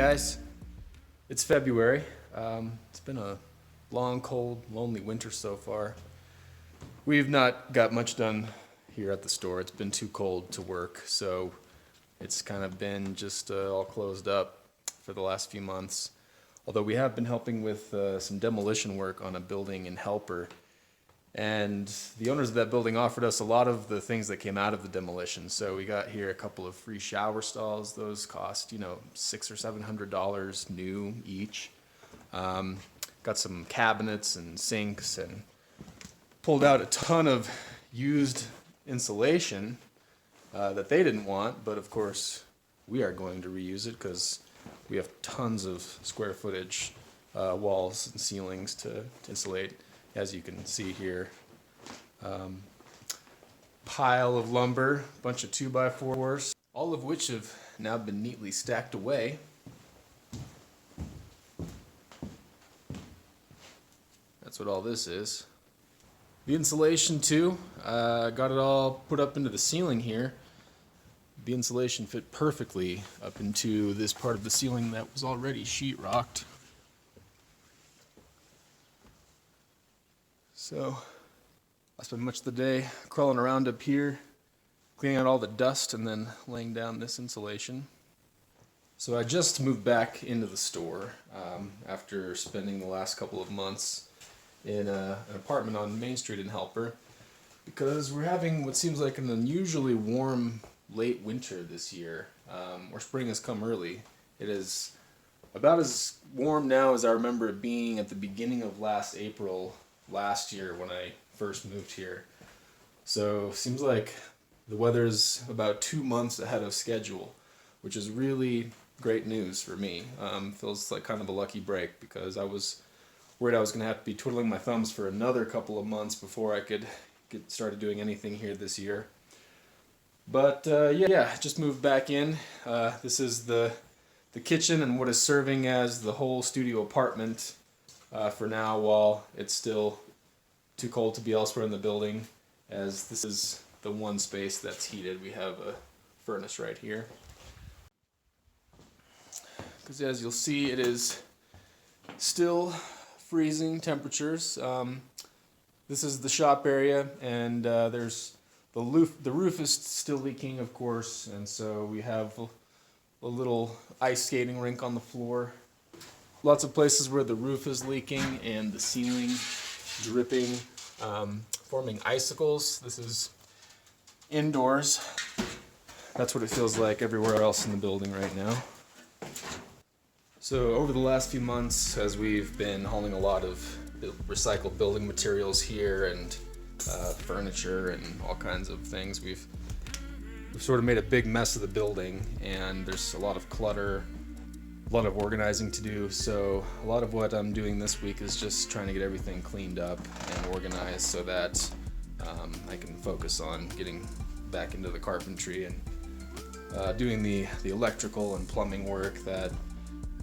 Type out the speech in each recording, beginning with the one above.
guys, it's February. It's been a long, cold, lonely winter so far. We've not got much done here at the store. It's been too cold to work, so it's kind of been just all closed up for the last few months. Although we have been helping with some demolition work on a building in Helper. And the owners of that building offered us a lot of the things that came out of the demolition. So we got here a couple of free shower stalls. Those cost, $600 or $700 new each. Got some cabinets and sinks, and pulled out a ton of used insulation that they didn't want, but of course we are going to reuse it because we have tons of square footage walls and ceilings to insulate. As you can see here, pile of lumber, bunch of 2x4s, all of which have now been neatly stacked away. That's what all this is. The insulation too, got it all put up into the ceiling here. The insulation fit perfectly up into this part of the ceiling that was already sheetrocked. So I spent much of the day crawling around up here, cleaning out all the dust and then laying down this insulation. So I just moved back into the store after spending the last couple of months in an apartment on Main Street in Helper, because we're having what seems like an unusually warm late winter this year, or spring has come early. It is about as warm now as I remember it being at the beginning of April last year when I first moved here. So seems like the weather's about 2 months ahead of schedule, which is really great news for me. Feels like kind of a lucky break because I was worried I was going to have to be twiddling my thumbs for another couple of months before I could get started doing anything here this year. But yeah, just moved back in. This is the kitchen and what is serving as the whole studio apartment for now, while it's still too cold to be elsewhere in the building, as this is the one space that's heated. We have a furnace right here. Because as you'll see, it is still freezing temperatures. This is the shop area, and there's the roof is still leaking, of course, and so we have a little ice skating rink on the floor. Lots of places where the roof is leaking and the ceiling dripping, forming icicles. This is indoors. That's what it feels like everywhere else in the building right now. So over the last few months, as we've been hauling a lot of recycled building materials here and furniture and all kinds of things, we've sort of made a big mess of the building, and there's a lot of clutter, a lot of organizing to do. So a lot of what I'm doing this week is just trying to get everything cleaned up and organized so that I can focus on getting back into the carpentry and doing the electrical and plumbing work that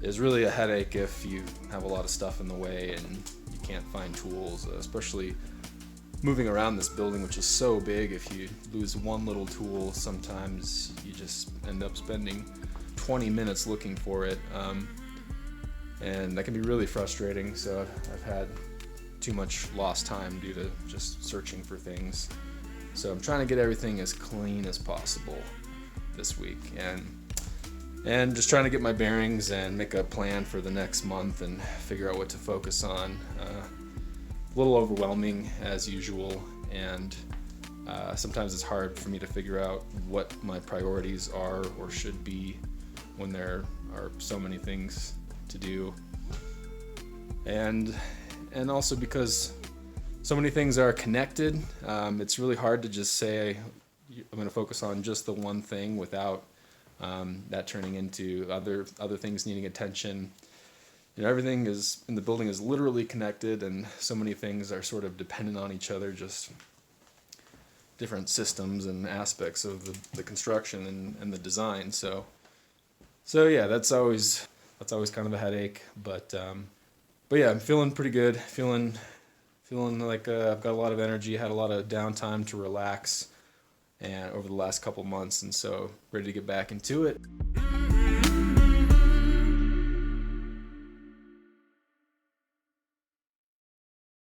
is really a headache if you have a lot of stuff in the way and you can't find tools, especially moving around this building, which is so big. If you lose one little tool, sometimes you just end up spending 20 minutes looking for it, and that can be really frustrating. So I've had too much lost time due to just searching for things. So I'm trying to get everything as clean as possible this week, and just trying to get my bearings and make a plan for the next month and figure out what to focus on. A little overwhelming as usual, and sometimes it's hard for me to figure out what my priorities are or should be when there are so many things to do, and also because so many things are connected, it's really hard to just say I'm going to focus on just the one thing without that turning into other things needing attention. Everything in the building is literally connected, and so many things are sort of dependent on each other, just different systems and aspects of the construction and the design. So yeah, that's always kind of a headache, but yeah, I'm feeling pretty good, feeling like I've got a lot of energy, had a lot of downtime to relax and over the last couple months, and so ready to get back into it.